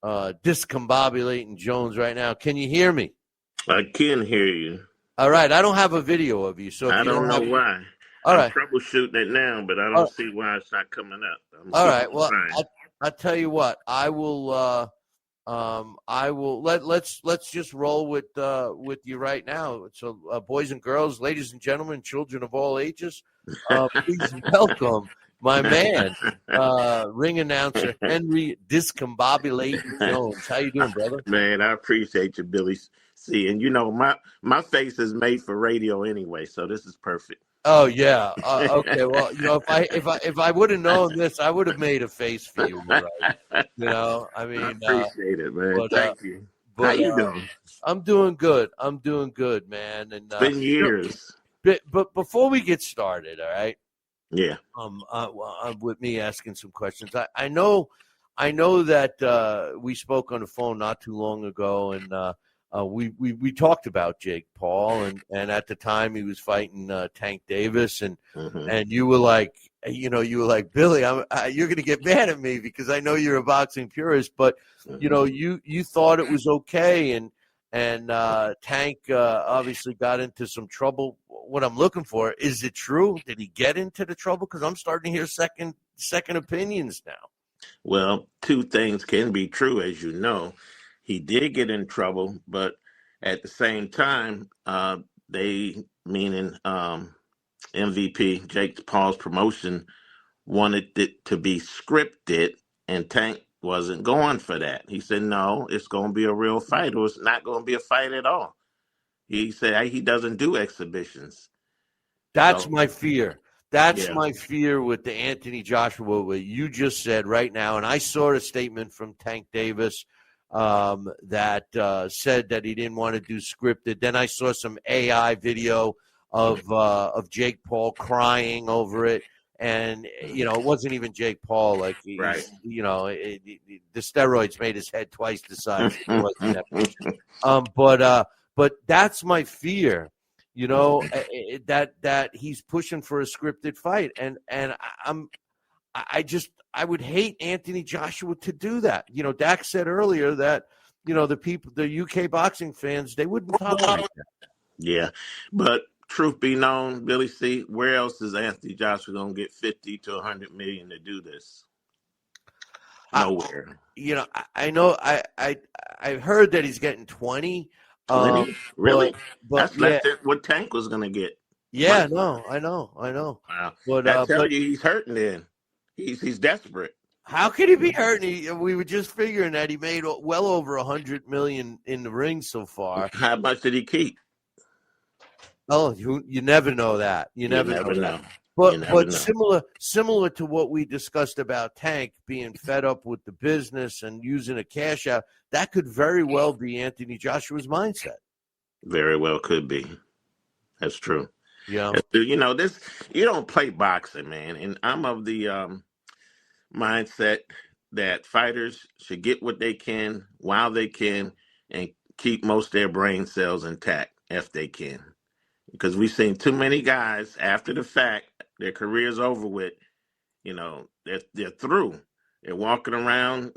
Discombobulating Jones right now. Can you hear me? I can hear you. All right. I don't have a video of you, so if I you don't know have, why. all I'm right, troubleshooting it now, but I all don't see why it's not coming up. I'm all keeping right. Well, trying. I tell you what, I will let's just roll with you right now. So, boys and girls, ladies and gentlemen, children of all ages, please welcome my man, ring announcer Henry Discombobulating Jones. How you doing, brother? Man, I appreciate you, Billy C. And my face is made for radio anyway, so this is perfect. Oh yeah. Okay. Well, if I would have known this, I would have made a face for you, all right? I I mean, appreciate it, man. but Thank you. How but you doing? I'm doing good. I'm doing good, man. And It's been years. but before we get started, all right. Yeah. With me asking some questions. I know that we spoke on the phone not too long ago, and we talked about Jake Paul, and at the time he was fighting Tank Davis, and Hmm. you were like, you were like, Billy, you're going to get mad at me because I know you're a boxing purist, but you thought it was okay, and Tank obviously got into some trouble. What I'm looking for, is it true? Did he get into the trouble? Because I'm starting to hear second opinions now. Well, two things can be true, as you know. He did get in trouble, but at the same time, they, meaning MVP, Jake Paul's promotion, wanted it to be scripted, and Tank wasn't going for that. He said, no, it's going to be a real fight, or it's not going to be a fight at all. He said he doesn't do exhibitions. That's So, my fear. That's yeah, my fear with the Anthony Joshua, what you just said right now. And I saw a statement from Tank Davis that said that he didn't want to do scripted. Then I saw some AI video of Jake Paul crying over it. And, it wasn't even Jake Paul. Like, right. the steroids made his head twice the size. He wasn't in that picture. But that's my fear. That he's pushing for a scripted fight, and I would hate Anthony Joshua to do that. Dak said earlier that the UK boxing fans, they wouldn't tolerate that. Yeah, but truth be known, Billy C, where else is Anthony Joshua gonna get 50 to 100 million to do this? I, Nowhere. I know I heard that he's getting 20. 20? But Really? but That's yeah, less than what Tank was gonna get. yeah, 20. no, I know. Wow. But That tell you he's hurting then. He's desperate. how could he be hurt? We were just figuring that he made well over 100 million in the ring so far. How much did he keep? Oh, you never know that. You You never never know that. know. You never But know. similar to what we discussed about Tank being fed up with the business and using a cash out, that could very well be Anthony Joshua's mindset. Very well could be. That's true. Yeah. This you don't play boxing, man. And I'm of the mindset that fighters should get what they can while they can and keep most of their brain cells intact if they can. Because we've seen too many guys after the fact, their career's over with, they're through. They're walking around,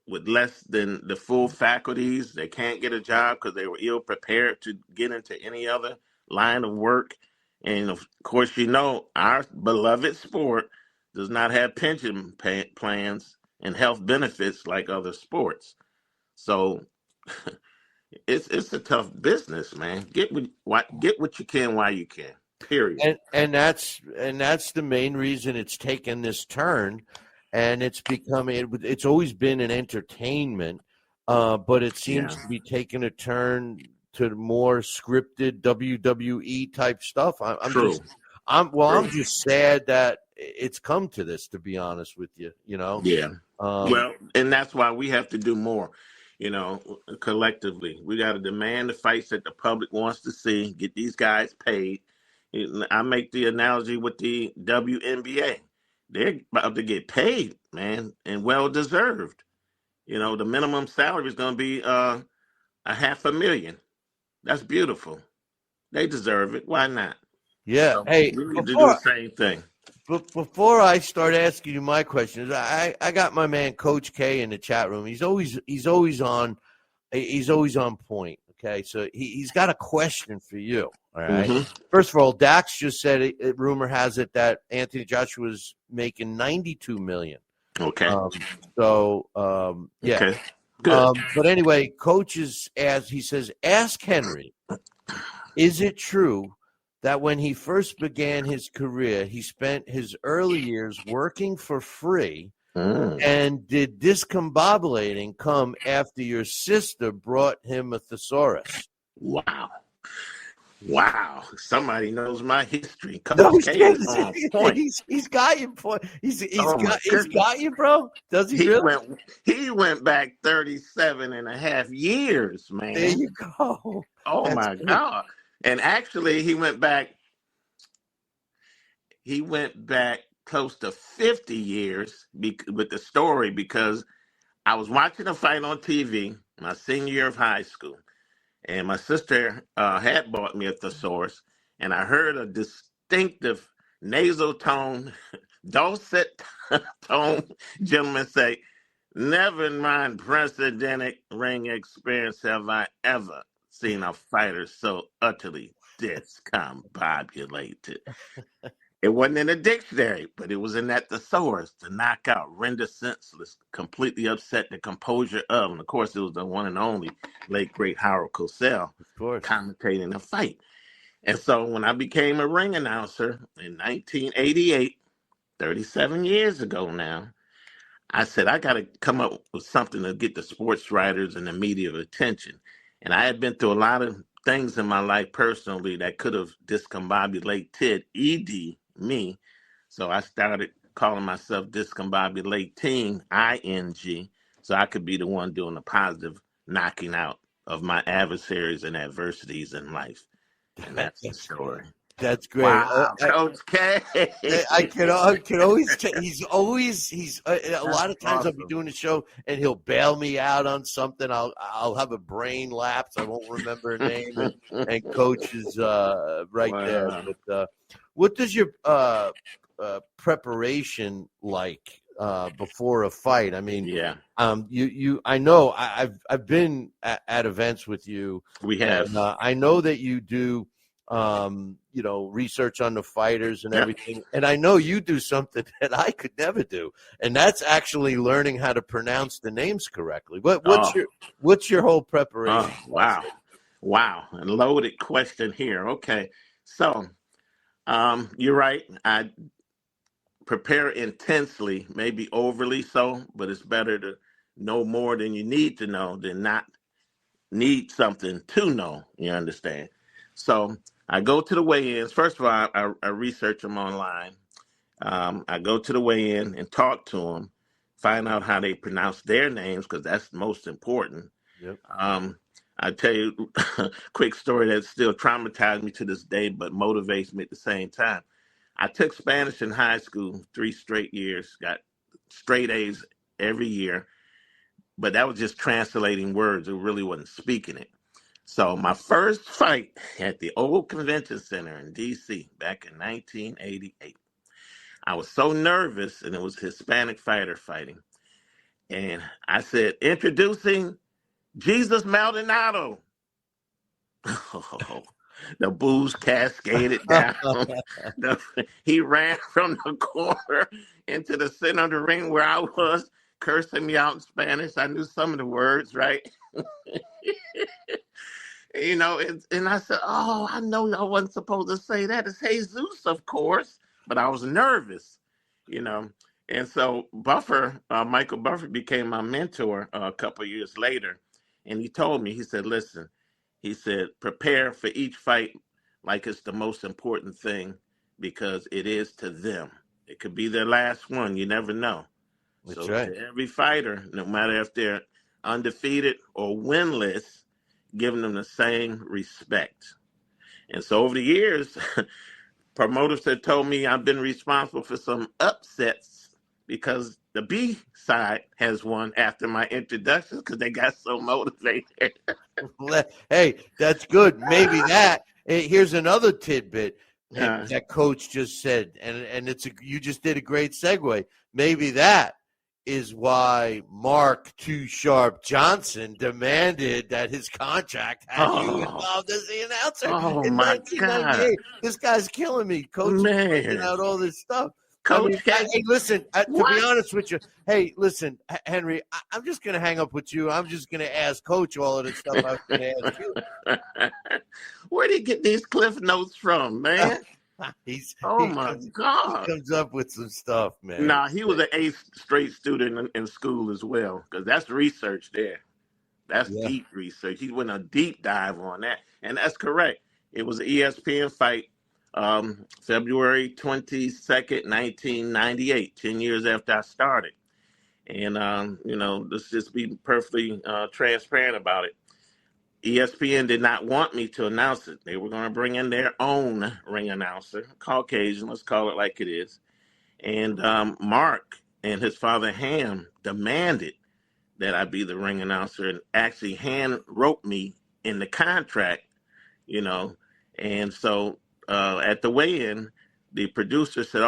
with less than the full faculties. They can't get a job because they were ill prepared to get into any other line of work. And of course, our beloved sport does not have pension plans and health benefits like other sports. So it's a tough business, man. Get what you can while you can. Period. And that's the main reason it's taken this turn, and it's always been an entertainment, but it seems Yeah. to be taking a turn to more scripted WWE type stuff. True. I'm just sad that it's come to this, to be honest with you. Yeah. Um, Well, and that's why we have to do more, collectively. We got to demand the fights that the public wants to see, get these guys paid. I make the analogy with the WNBA. They're about to get paid, man, and well deserved. The minimum salary is going to be a $500,000. That's beautiful. They deserve it. Why not? yeah. So Hey, we need to do the same thing. But before I start asking you my questions, I got my man Coach K in the chat room. He's always on point. Okay, so he's got a question for you. All right. Mm-hmm. First of all, Dax just said rumor has it that Anthony Joshua's making $92 million. Okay. Yeah. Okay. Good. But anyway, he says, ask Henry, is it true that when he first began his career, he spent his early years working for free? And did discombobulating come after your sister brought him a thesaurus? Wow. Somebody knows my history. No, Coach K is on point. he's got you, point. He's My got you, bro. Does he really? He went back 37 and a half years, man. There you go. Oh, That's my good. God. And actually, he went back close to 50 years with the story, because I was watching a fight on TV my senior year of high school, and my sister had bought me a thesaurus, and I heard a distinctive nasal tone, dulcet tone gentleman say, "Never mind precedentic ring experience have I ever seen a fighter so utterly discombobulated." It wasn't in a dictionary, but it was in that thesaurus. To knock out, render senseless, completely upset the composure of. And of course, it was the one and only late great Howard Cosell commentating the fight. And so when I became a ring announcer in 1988, 37 years ago now, I said, I got to come up with something to get the sports writers and the media attention. And I had been through a lot of things in my life personally that could have discombobulated me. So I started calling myself Discombobulating, ING, so I could be the one doing the positive knocking out of my adversaries and adversities in life. And that's the story. That's great. Wow, Coach K. I can always he's a lot of times I'll be doing a show and he'll bail me out on something. I'll have a brain lapse. I won't remember a name, and Coach is right there. But what does your preparation like before a fight? I mean, I know I've been at events with you. We have. And, I know that you do. Research on the fighters and everything. And I know you do something that I could never do, and that's actually learning how to pronounce the names correctly. What's your whole preparation? Wow. A loaded question here. Okay. So, you're right. I prepare intensely, maybe overly so, but it's better to know more than you need to know than not need something to know. You understand? So I go to the weigh-ins. First of all, I research them online. I go to the weigh-in and talk to them, find out how they pronounce their names, because that's most important. Yep. I tell you a quick story that still traumatized me to this day, but motivates me at the same time. I took Spanish in high school 3 straight years, got straight A's every year, but that was just translating words. It really wasn't speaking it. So my first fight at the old convention center in D.C. back in 1988, I was so nervous, and it was a Hispanic fighter fighting. And I said, introducing Jesus Maldonado. Oh, the boos cascaded down. He ran from the corner into the center of the ring where I was, cursing me out in Spanish. I knew some of the words, right? And I said, oh, I know I wasn't supposed to say that. It's Jesus, of course. But I was nervous, And so Michael Buffer became my mentor a couple of years later. And he told me, he said, listen, he said, prepare for each fight like it's the most important thing, because it is to them. It could be their last one. You never know. That's so right. To every fighter, no matter if they're undefeated or winless, giving them the same respect. And so over the years, promoters have told me I've been responsible for some upsets because the B side has won after my introduction, because they got so motivated. Hey, that's good. Maybe that. Here's another tidbit. and that coach just said, and you just did a great segue. Maybe that is why Mark Too Sharp Johnson demanded that his contract had you involved as the announcer in my God. 1998. This guy's killing me. Coach is finding Man. out all this stuff. Coach K. Hey, listen, to be What? honest with you, hey, listen, Henry, I'm just going to hang up with you. I'm just going to ask Coach all of the stuff I was going to ask you. Where did he get these cliff notes from, man? He God. comes up with some stuff, man. Nah, he was an A straight student in school as well, because that's research there. That's deep research. He went a deep dive on that, and that's correct. It was an ESPN fight, February 22nd, 1998, 10 years after I started. And, let's just be perfectly transparent about it. ESPN did not want me to announce it. They were going to bring in their own ring announcer, Caucasian, let's call it like it is. And Mark and his father Ham demanded that I be the ring announcer and actually hand wrote me in the contract, And so at the weigh-in, the producer said,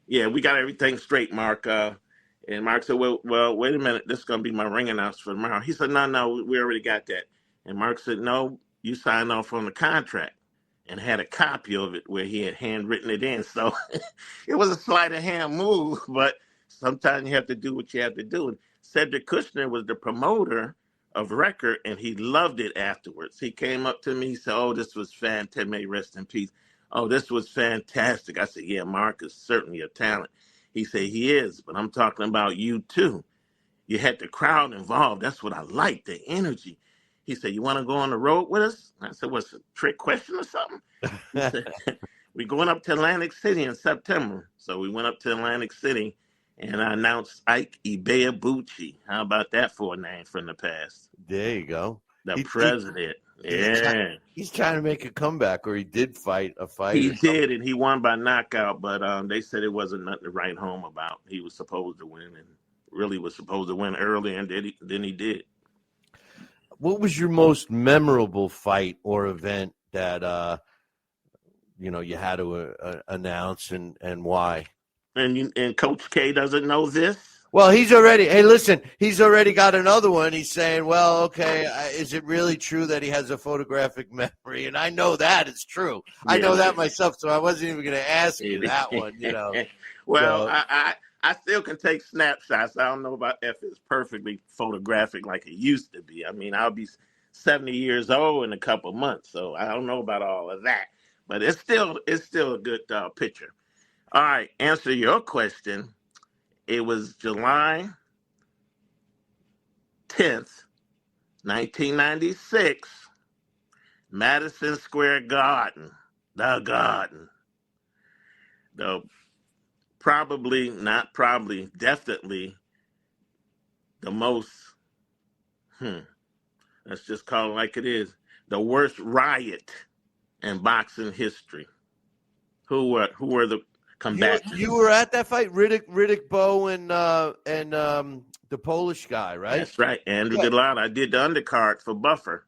yeah, we got everything straight, Mark. And Mark said, well, wait a minute. This is going to be my ring announcer for tomorrow. He said, no, we already got that. And Mark said, no, you signed off on the contract, and had a copy of it where he had handwritten it in. So it was a sleight of hand move, but sometimes you have to do what you have to do. And Cedric Kushner was the promoter of record, and he loved it afterwards. He came up to me, he said, oh, this was fantastic. May he rest in peace. Oh, this was fantastic. I said, yeah, Mark is certainly a talent. He said, he is, but I'm talking about you too. You had the crowd involved. That's what I like, the energy. He said, you want to go on the road with us? I said, what's a trick question or something? He said, we're going up to Atlantic City in September. So we went up to Atlantic City, and I announced Ike Ibeabuchi. How about that for a name from the past? There you go. The president. He's trying to make a comeback, or he did fight a fight. He did, and he won by knockout, but they said it wasn't nothing to write home about. He was supposed to win, and really was supposed to win early, and then he did. What was your most memorable fight or event that you had to announce, and why? And Coach K doesn't know this? Well, he's already got another one. He's saying, well, okay, is it really true that he has a photographic memory? And I know that it's true. Yeah. I know that myself, so I wasn't even going to ask you that one, Well, so. I still can take snapshots. I don't know about if it's perfectly photographic like it used to be. I mean, I'll be 70 years old in a couple months, so I don't know about all of that. But it's still a good picture. All right, answer your question. It was July 10th, 1996, Madison Square Garden, the Garden. Definitely the most, let's just call it like it is, the worst riot in boxing history. Who were the combatants? You were at that fight, Riddick Bowe and the Polish guy, right? That's right, Andrew Galata. I did the undercard for Buffer,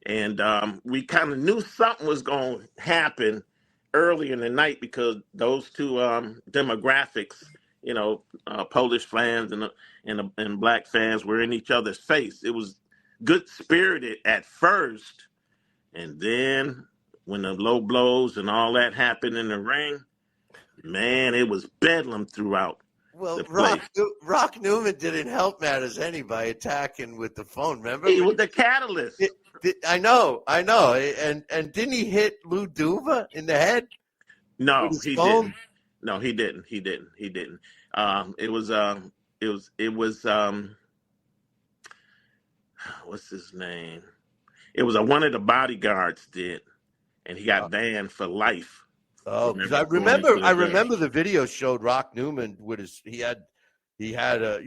and we kind of knew something was going to happen early in the night because those two demographics, Polish fans and black fans were in each other's face. It was good spirited at first, and then when the low blows and all that happened in the ring, man, it was bedlam throughout. Well, Rock Newman didn't help matters any by attacking with the phone. Remember, he was the catalyst. I know, and didn't he hit Lou Duva in the head? No, he didn't. No, he didn't. It was what's his name? It was one of the bodyguards did, and he got banned for life. Oh, because I remember the video showed Rock Newman with he had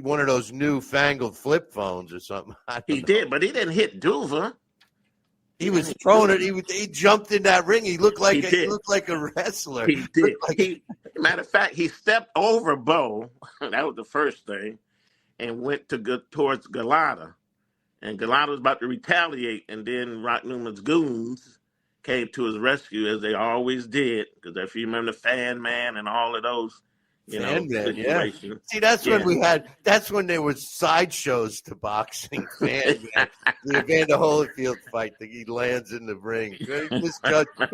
one of those newfangled flip phones or something. He did, but he didn't hit Duva. He was throwing it. He jumped in that ring. He looked like a wrestler. He did. Matter of fact, he stepped over Bo. That was the first thing, and went towards Galata. And Galata was about to retaliate, and then Rock Newman's goons came to his rescue as they always did. Because if you remember the Fan Man and all of those, Fan Man, yeah. situations. See, that's when there was sideshows to boxing. Fan Man, the Evander Holyfield fight that he lands in the ring. He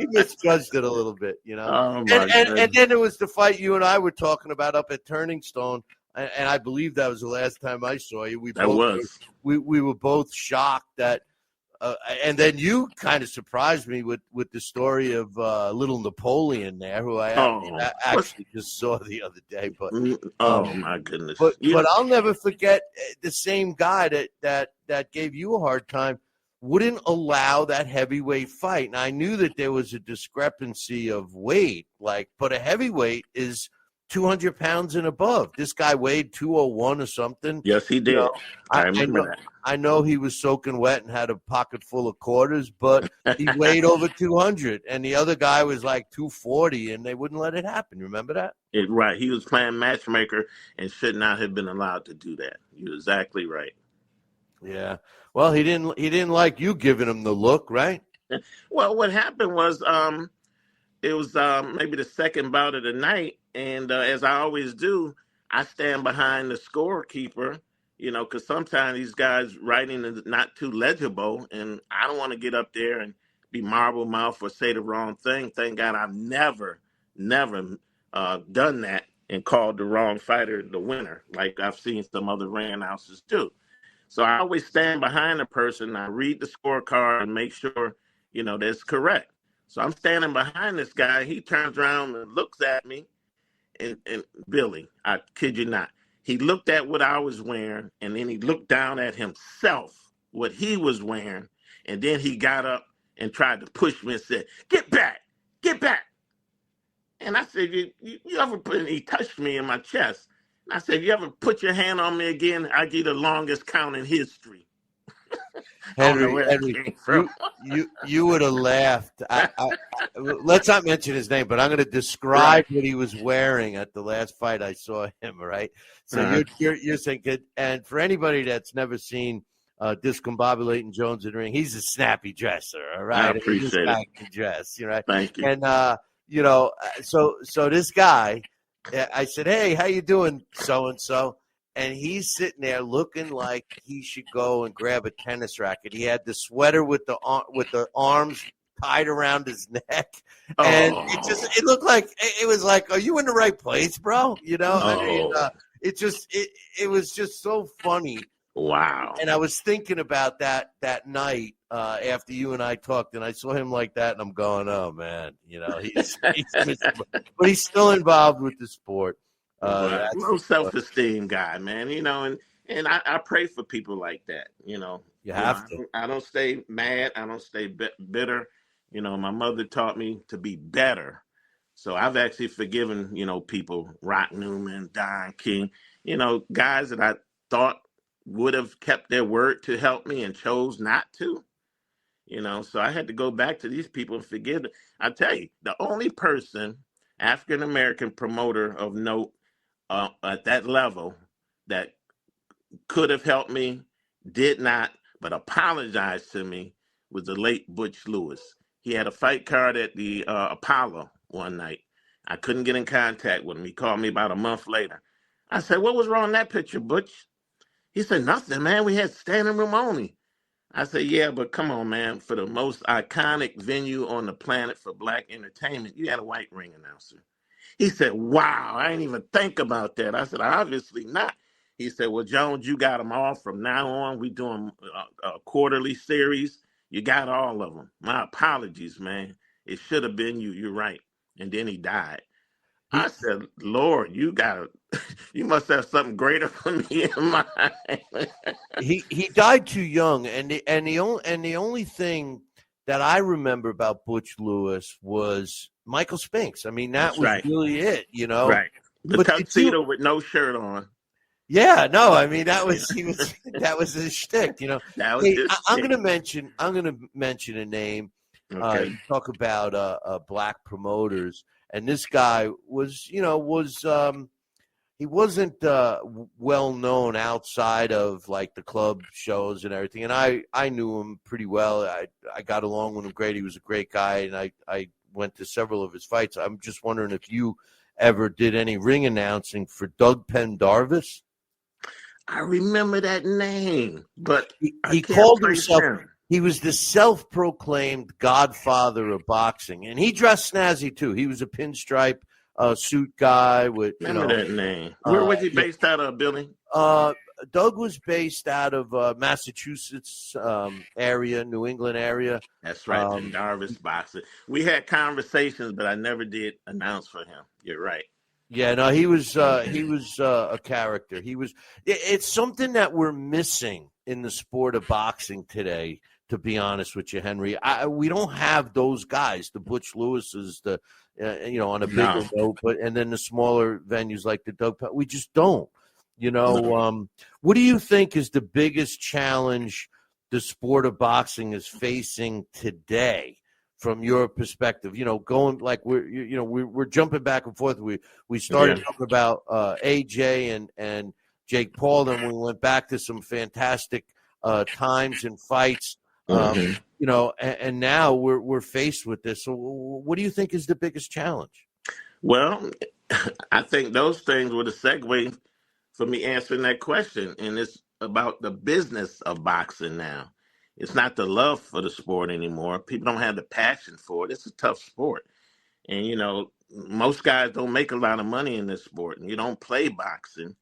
misjudged it a little bit, Oh my And goodness. then there was the fight you and I were talking about up at Turning Stone, and I believe that was the last time I saw you. We were both shocked that. And then you kind of surprised me with the story of little Napoleon there, who I actually just saw the other day. But my goodness! But I'll never forget the same guy that gave you a hard time wouldn't allow that heavyweight fight. And I knew that there was a discrepancy of weight, but a heavyweight is 200 pounds and above. This guy weighed 201 or something. Yes, he did. I remember that. I know he was soaking wet and had a pocket full of quarters, but he weighed over 200, and the other guy was like 240, and they wouldn't let it happen. Remember that? Right. He was playing matchmaker and should not have been allowed to do that. You're exactly right. Yeah. Well, he didn't like you giving him the look, right? Well, what happened was it was maybe the second bout of the night, and as I always do, I stand behind the scorekeeper, because sometimes these guys writing is not too legible, and I don't want to get up there and be marble mouth or say the wrong thing. Thank God I've never done that and called the wrong fighter the winner, like I've seen some other ring announcers do. So I always stand behind the person. I read the scorecard and make sure, that's correct. So I'm standing behind this guy. He turns around and looks at me. And Billy, I kid you not, he looked at what I was wearing, and then he looked down at himself, what he was wearing. And then he got up and tried to push me and said, get back. And I said, you ever put, he touched me in my chest. And I said, you ever put your hand on me again, I give the longest count in history. Henry, you would have laughed. Let's not mention his name, but I'm going to describe what he was wearing at the last fight I saw him. Right. So you're saying, and for anybody that's never seen Discombobulating Jones in the ring, he's a snappy dresser. All right. I appreciate it. Can dress. Right. Thank you. And so this guy, I said, hey, how you doing, so and so. And he's sitting there looking like he should go and grab a tennis racket. He had the sweater with the arms tied around his neck, and it looked like it was like, are you in the right place, bro? It was just so funny. Wow. And I was thinking about that night after you and I talked, and I saw him like that, and I'm going, oh man, but he's still involved with the sport. Low self-esteem guy, man, and I pray for people like that, You have to. I don't stay mad. I don't stay bitter. My mother taught me to be better. So I've actually forgiven, people, Rock Newman, Don King, guys that I thought would have kept their word to help me and chose not to, so I had to go back to these people and forgive them. I tell you, the only person, African-American promoter of note, at that level that could have helped me, did not, but apologized to me, was the late Butch Lewis. He had a fight card at the Apollo one night. I couldn't get in contact with him. He called me about a month later. I said, what was wrong in that picture, Butch? He said, nothing, man. We had standing room only. I said, yeah, but come on, man. For the most iconic venue on the planet for black entertainment, you had a white ring announcer. He said, wow, I didn't even think about that. I said, obviously not. He said, well, Jones, you got them all from now on. We doing a quarterly series. You got all of them. My apologies, man. It should have been you. You're right. And then he died. I said, Lord, you must have something greater for me in mind. He died too young, and the only thing that I remember about Butch Lewis was Michael Spinks. I mean, that was really it, Right. The tuxedo with no shirt on. Yeah, no, I mean that was that was his shtick, That was his I'm gonna mention a name. Okay. You talk about black promoters, and this guy was he wasn't well known outside of like the club shows and everything. And I knew him pretty well. I got along with him great. He was a great guy, and I went to several of his fights. I'm just wondering if you ever did any ring announcing for Doug Pendarvis. I remember that name, but I He can't called place himself. him. He was the self-proclaimed godfather of boxing, and he dressed snazzy too. He was a pinstripe suit guy with, Remember that name. Where uh, was he based out of, Billy? uh, Doug was based out of Massachusetts area, New England area. That's right, Um, Pendarvis Boxing. We had conversations, but I never did announce for him. You're right. Yeah, no, he was a character. He was. It's something that we're missing in the sport of boxing today. To be honest with you, Henry, we don't have those guys, the Butch Lewises, the on a bigger No. note, but and then the smaller venues like the Doug. We just don't. No. What do you think is the biggest challenge the sport of boxing is facing today? From your perspective, going like we're jumping back and forth. We started Yeah. talking about AJ and Jake Paul, then we went back to some fantastic times and fights. hmm And now we're faced with this. So, what do you think is the biggest challenge? Well, I think those things were the segue for me answering that question. And it's about the business of boxing now. It's not the love for the sport anymore. People don't have the passion for it. It's a tough sport. And, most guys don't make a lot of money in this sport. And you don't play boxing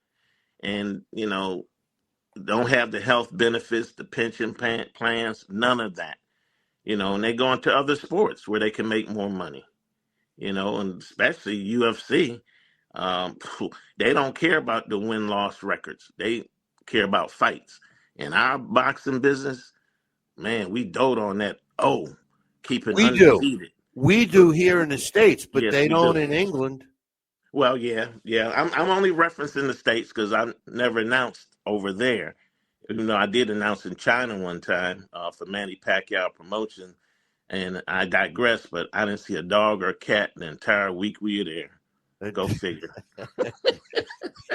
and, don't have the health benefits, the pension plans, none of that. And they go into other sports where they can make more money, and especially UFC. Um, they don't care about the win-loss records. They care about fights. In our boxing business, man, we dote on that. Oh, keeping We do. undefeated. We do here in the States, but Yes, they we don't do. in England. Well, yeah. I'm only referencing the States because I never announced over there. Even though I did announce in China one time for Manny Pacquiao promotion, and I digress, but I didn't see a dog or a cat the entire week we were there. Go figure.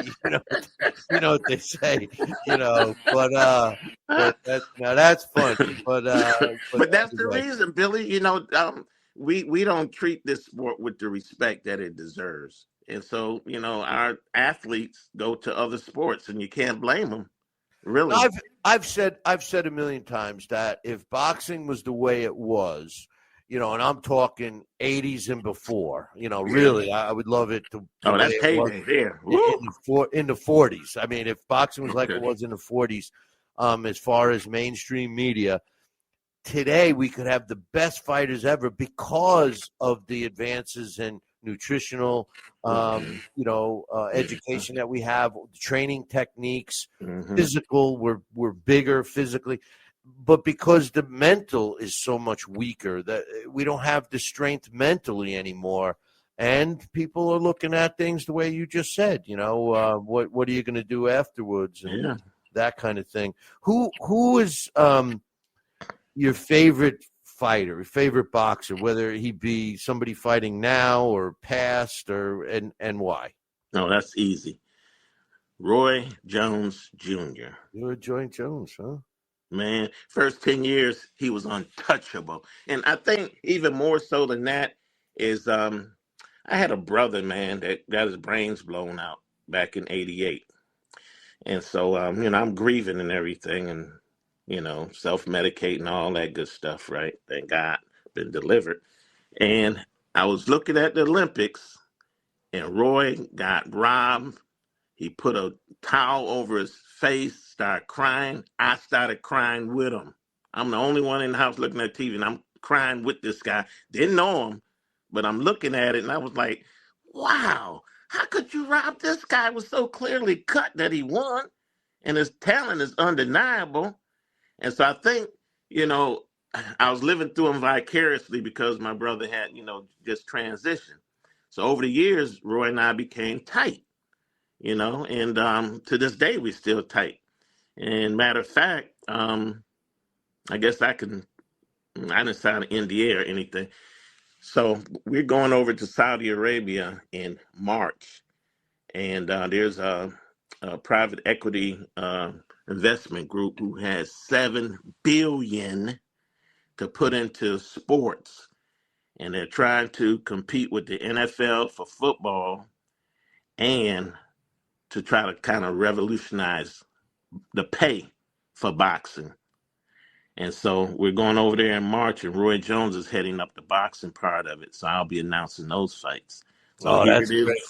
you know, you know what they say, but that's funny. But But that's the anyway, reason, Billy. We don't treat this sport with the respect that it deserves, and so our athletes go to other sports, and you can't blame them, really. I've said a million times that if boxing was the way it was, and I'm talking 80s and before, Yeah. really, I would love it the Oh, way that's it was heyday there. in Woo. in the 40s. I mean, if boxing was like it Okay. was in the 40s, as far as mainstream media, today we could have the best fighters ever because of the advances in nutritional, Mhm. education that we have, training techniques, Mhm. physical. We're bigger physically, but because the mental is so much weaker, that we don't have the strength mentally anymore. And people are looking at things the way you just said. What are you going to do afterwards, and Yeah. that kind of thing. Who is your favorite fighter, your favorite boxer, whether he be somebody fighting now or past, and why? No, that's easy. Roy Jones Jr. You're a Joint Jones, huh? Man, first 10 years he was untouchable. And I think even more so than that is I had a brother, man, that got his brains blown out back in 88. And so I'm grieving and everything and self-medicating all that good stuff, right? Thank God, been delivered. And I was looking at the Olympics and Roy got robbed. He put a towel over his face, started crying. I started crying with him. I'm the only one in the house looking at TV, and I'm crying with this guy. Didn't know him, but I'm looking at it, and I was like, wow, how could you rob this guy? It was so clearly cut that he won, and his talent is undeniable. And so I think, you know, I was living through him vicariously because my brother had, just transitioned. So over the years, Roy and I became tight, and to this day we're still tight. And matter of fact, I guess I didn't sign an NDA or anything. So we're going over to Saudi Arabia in March, and there's a private equity investment group who has $7 billion to put into sports, and they're trying to compete with the NFL for football and to try to kind of revolutionize the pay for boxing. And so we're going over there in March, and Roy Jones is heading up the boxing part of it. So I'll be announcing those fights. So Oh, here that's it is. great.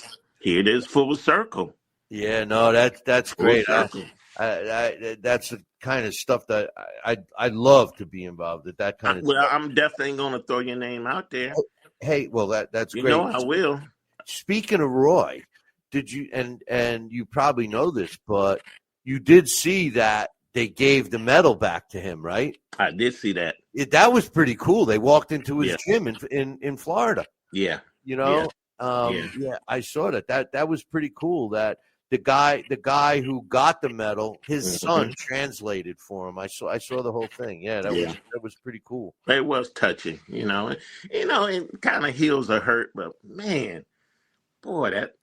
Here it is, full circle. Yeah, no, that's Full great. circle. That's the kind of stuff that I love to be involved with. That kind of Well, stuff. I'm definitely going to throw your name out there. Hey, well, that's You know great. I will. Speaking of Roy, did you and you probably know this, but you did see that they gave the medal back to him, right? I did see that. That was pretty cool. They walked into his Yeah. gym in Florida. Yeah. You know, Yeah. yeah, I saw that. That was pretty cool. That the guy who got the medal, his son translated for him. I saw the whole thing. Yeah, that was pretty cool. It was touching, it kind of heals a hurt, but man, boy, that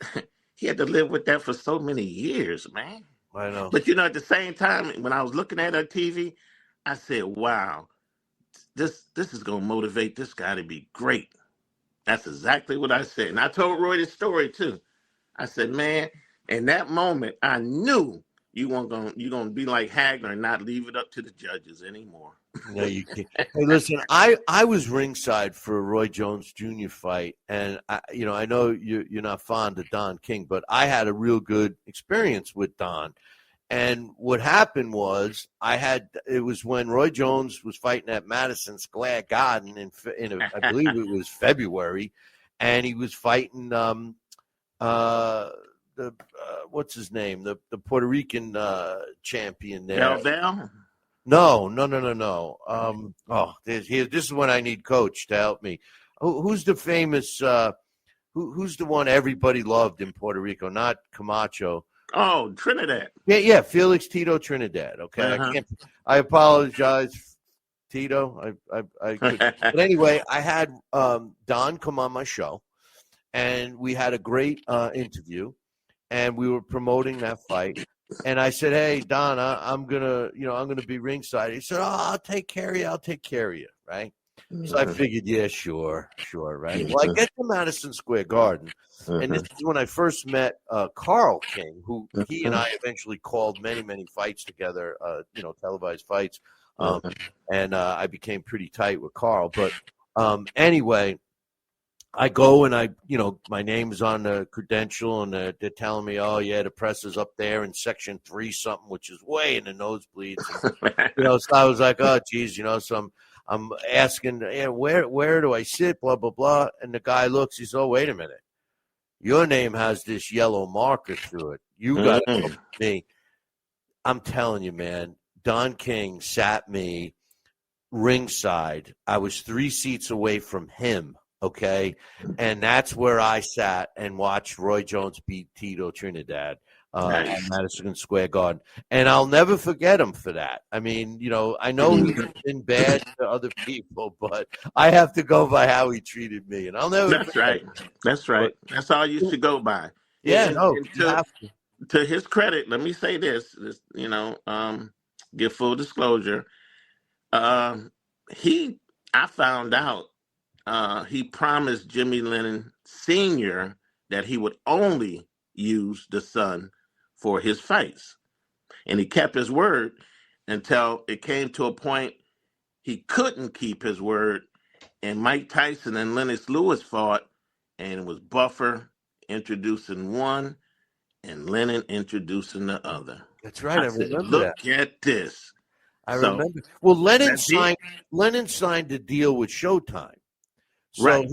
he had to live with that for so many years, man. I know. But at the same time, when I was looking at her TV, I said, "Wow, this is gonna motivate this guy to be great." That's exactly what I said, and I told Roy this story too. I said, "Man, in that moment, I knew you're gonna be like Hagler and not leave it up to the judges anymore." No, you can't. Hey, listen, I was ringside for a Roy Jones Jr. fight, and I know you're not fond of Don King, but I had a real good experience with Don. And what happened was it was when Roy Jones was fighting at Madison Square Garden I believe it was February, and he was fighting what's his name, the Puerto Rican champion there. Bell? No. This is when I need Coach to help me. Who's the famous? Who's the one everybody loved in Puerto Rico? Not Camacho. Oh, Trinidad. Yeah, Felix Tito Trinidad. Okay, I apologize, Tito. I could, but anyway, I had Don come on my show, and we had a great interview, and we were promoting that fight. And I said, "Hey, Don, I'm gonna be ringside." He said, "Oh, I'll take care of you, right?" So I figured, yeah, sure, right. Well, I get to Madison Square Garden, and this is when I first met Carl King, who he and I eventually called many fights together, televised fights, and I became pretty tight with Carl. But anyway, I go and my name's on the credential, and they're telling me, oh yeah, the press is up there in section 3 something, which is way in the nosebleeds. And, so I was like, oh geez, so I'm asking, where do I sit, blah blah blah, and the guy looks, he says, oh wait a minute, your name has this yellow marker through it. You got to come with me. I'm telling you, man, Don King sat me ringside. I was 3 seats away from him. Okay, and that's where I sat and watched Roy Jones beat Tito Trinidad at Madison Square Garden, and I'll never forget him for that. I mean, I know he's been bad to other people, but I have to go by how he treated me, and I'll never. That's right. That's right. That's all you should go by. Yeah, To his credit, let me say this. Give full disclosure. I found out. He promised Jimmy Lennon Sr. that he would only use the son for his fights. And he kept his word until it came to a point he couldn't keep his word. And Mike Tyson and Lennox Lewis fought, and it was Buffer introducing one and Lennon introducing the other. That's right. I remember Look at this. I remember. Well, Lennon signed a deal with Showtime. So right.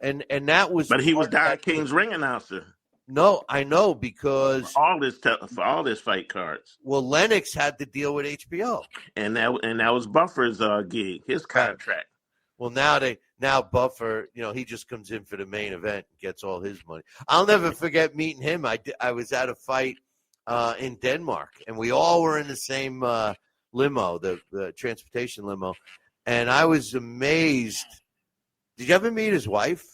And that was. But he was Don King's ring announcer. No, I know, because for all this fight cards. Well, Lennox had to deal with HBO, and that was Buffer's gig, his contract. Right. Well, now Buffer, he just comes in for the main event and gets all his money. I'll never forget meeting him. I was at a fight in Denmark, and we all were in the same limo, the transportation limo, and I was amazed. Did you ever meet his wife?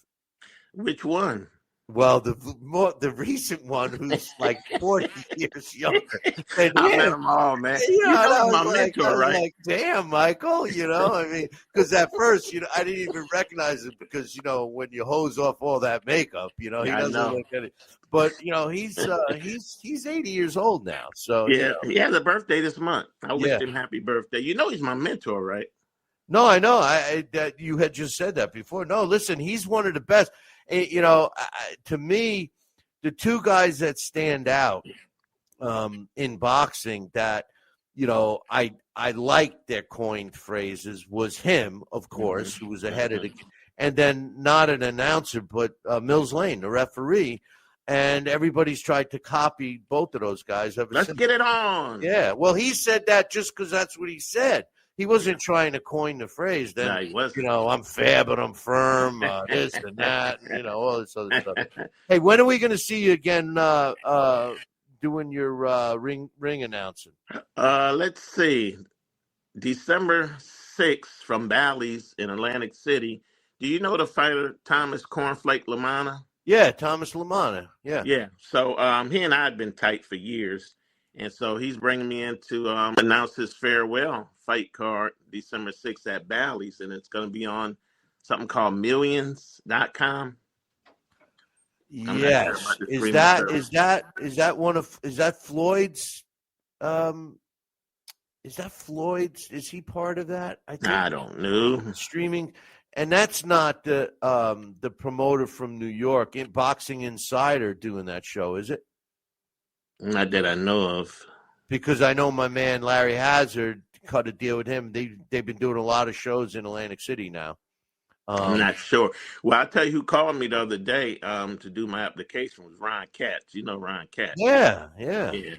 Which one? Well, the recent one who's like 40 years younger than I met him. them all, man. Yeah, You and know he's my mentor, I was right? like, damn, Michael, I mean, because at first, I didn't even recognize him because, when you hose off all that makeup, he Yeah, I doesn't know. look at it. But he's 80 years old now, so Yeah, he has a birthday this month. I wished yeah. him happy birthday. You know he's my mentor, right? No, I know. That you had just said that before. No, listen, he's one of the best. To me, the two guys that stand out in boxing that I liked their coined phrases was him, of course, who was ahead of the, and then not an announcer, but Mills Lane, the referee, and everybody's tried to copy both of those guys ever Let's since. get it on. Yeah, well, he said that just because that's what he said. He wasn't trying to coin the phrase. Then, No, he wasn't. I'm fair, but I'm firm. This and that, all this other stuff. Hey, when are we going to see you again? Doing your ring announcing. Let's see. December 6th from Bally's in Atlantic City. Do you know the fighter Thomas Cornflake Lamana? Yeah, Thomas Lamana. Yeah. Yeah. So he and I had been tight for years. And so he's bringing me in to announce his farewell fight card December 6th at Bally's. And it's going to be on something called millions.com. Yes. Sure is that Floyd's is that Floyd's? Is he part of that? I don't know. Streaming. And that's not the promoter from New York, Boxing Insider, doing that show, is it? Not that I know of. Because I know my man Larry Hazard cut a deal with him. They've been doing a lot of shows in Atlantic City now. I'm not sure. Well, I'll tell you who called me the other day to do my application was Ron Katz. You know Ron Katz. Yeah.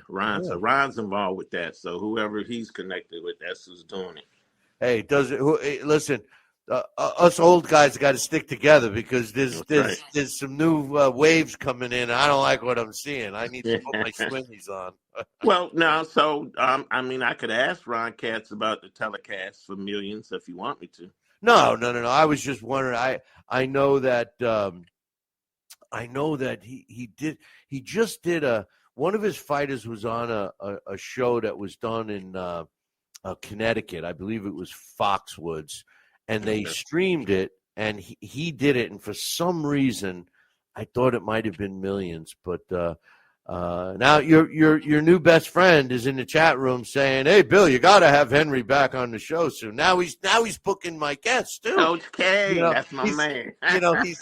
Ron. Yeah. So Ron's involved with that. So whoever he's connected with, that's who's doing it. Hey, listen, us old guys got to stick together because there's some new waves coming in. I don't like what I'm seeing. I need to put my swimmies on. Well, no. So I mean, I could ask Ron Katz about the telecast for Millions if you want me to. No. I was just wondering. I know that he just did one of his fighters was on a show that was done in Connecticut. I believe it was Foxwoods, and they streamed it, and he did it. And for some reason, I thought it might have been Millions, but now your new best friend is in the chat room saying, "Hey, Bill, you got to have Henry back on the show soon." Now he's booking my guests too. Okay, that's my man. He's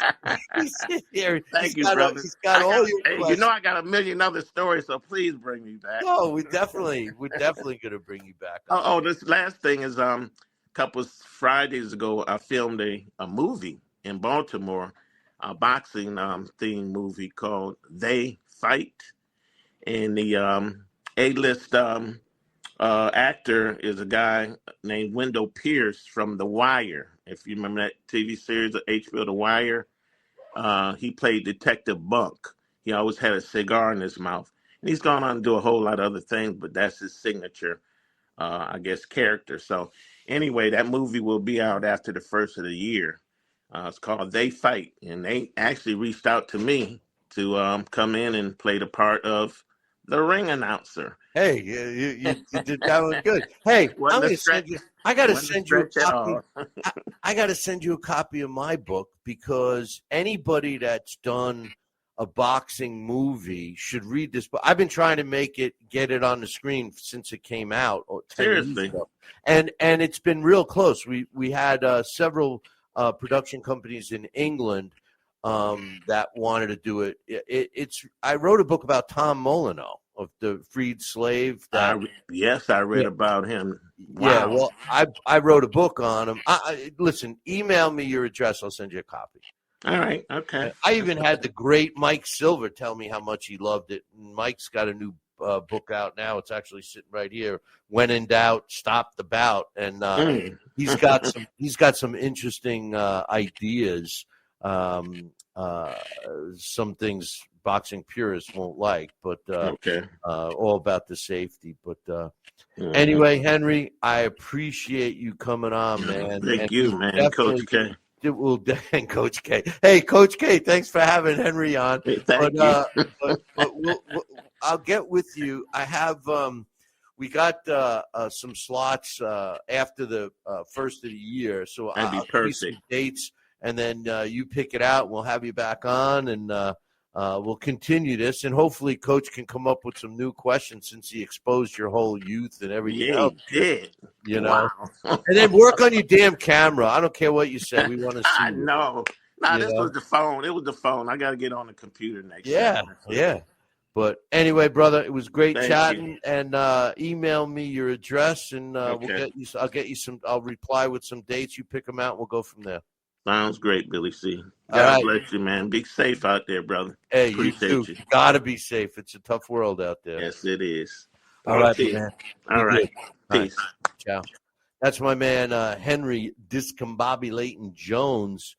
here. Thank you, brother. He's got all your questions. I got a million other stories, so please bring me back. No, we're definitely going to bring you back. This last thing is a couple of Fridays ago, I filmed a movie in Baltimore, a boxing themed movie called They Fight. And the A-list actor is a guy named Wendell Pierce from The Wire. If you remember that TV series of HBO, The Wire, he played Detective Bunk. He always had a cigar in his mouth. And he's gone on to do a whole lot of other things, but that's his signature, I guess, character. So anyway, that movie will be out after the first of the year. It's called They Fight. And they actually reached out to me to come in and play the part of the ring announcer. Hey, you did that one good. Hey, I'm going to send you. I got to send you a copy. I got to send you a copy of my book because anybody that's done a boxing movie should read this book. I've been trying to get it on the screen since it came out. Seriously, and it's been real close. We had several production companies in England that wanted to do it. I wrote a book about Tom Molyneux of the freed slave. I read about him. Wow. Yeah, well, I wrote a book on him. Listen, email me your address. I'll send you a copy. All right, okay. I even had the great Mike Silver tell me how much he loved it. Mike's got a new book out now. It's actually sitting right here. When in doubt, stop the bout. And he's got some interesting ideas. Some things boxing purists won't like, but all about the safety. But anyway, Henry, I appreciate you coming on, man. Thank you, man, Coach K. and Coach K. Hey, Coach K, thanks for having Henry on. Hey, thank you. But I'll get with you. I have we got some slots after the first of the year, so That'd be I'll give you some perfect. dates, and then you pick it out. We'll have you back on, and we'll continue this, and hopefully Coach can come up with some new questions since he exposed your whole youth and everything Yeah, else. he did. You know, Wow. and then work on your damn camera. I don't care what you say. We want to see I you. know. Nah, You this know? was the phone. It was the phone. I got to get on the computer next Yeah, time. That's it. yeah. But anyway, brother, it was great Thank chatting. you. And email me your address, and we'll Okay. get you. I'll get you some. I'll reply with some dates. You pick them out. We'll go from there. Sounds great, Billy C. All God right. bless you, man. Be safe out there, brother. Hey, you Appreciate too. you. Gotta be safe. It's a tough world out there. Yes, it is. All right, Okay. man. All Be right. good. All right. Peace. Ciao. That's my man, Henry Discombobulating Jones.